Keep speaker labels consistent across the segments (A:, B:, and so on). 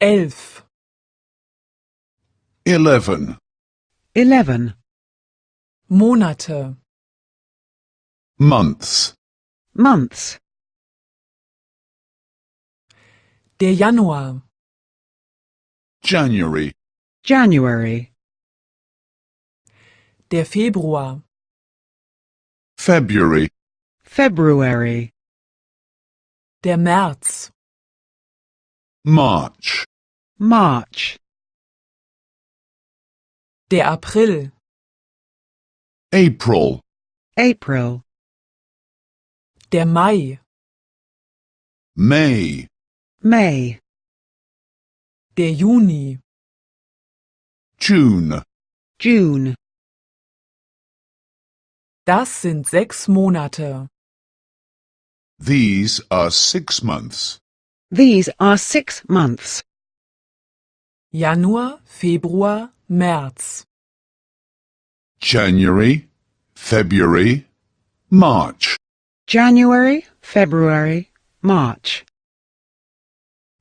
A: 11.
B: 11.
C: 11.
A: Monate.
B: Months.
C: Months.
A: Der Januar.
B: January.
C: January.
A: Der Februar.
B: February.
C: February.
A: Der März.
B: March.
C: March.
A: Der April.
B: April.
C: April.
A: Der Mai.
B: May.
C: May.
A: Der Juni.
B: June.
C: June.
A: Das sind 6 Monate.
B: These are 6 months.
C: These are 6 months.
A: Januar, Februar, März.
B: January, February, March.
C: January, February, March.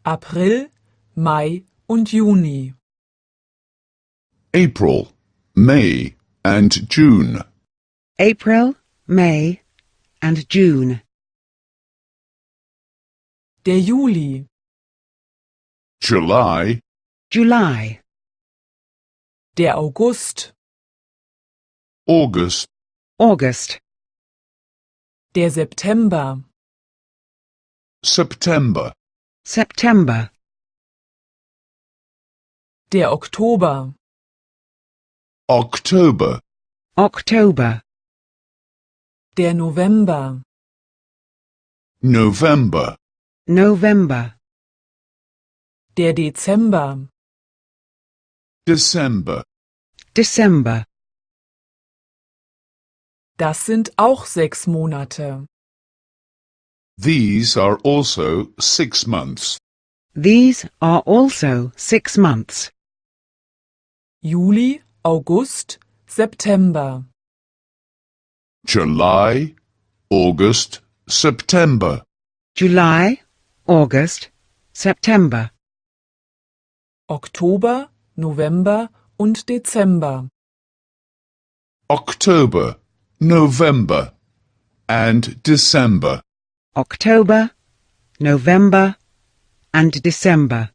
A: April, Mai und Juni.
B: April, May, and June.
C: April, May, and June.
A: Der Juli.
B: July.
C: July.
A: Der August.
B: August.
C: August.
A: Der September.
B: September.
C: September.
A: Der Oktober.
B: October.
C: October.
A: Der November.
B: November.
C: November.
A: Der Dezember.
B: December.
C: December.
A: Das sind auch 6 Monate.
B: These are also 6 months.
C: These are also 6 months.
A: Juli, August, September.
B: July, August, September.
C: July, August, September.
A: Oktober, November und Dezember.
B: October, November, and December.
C: October, November, and December.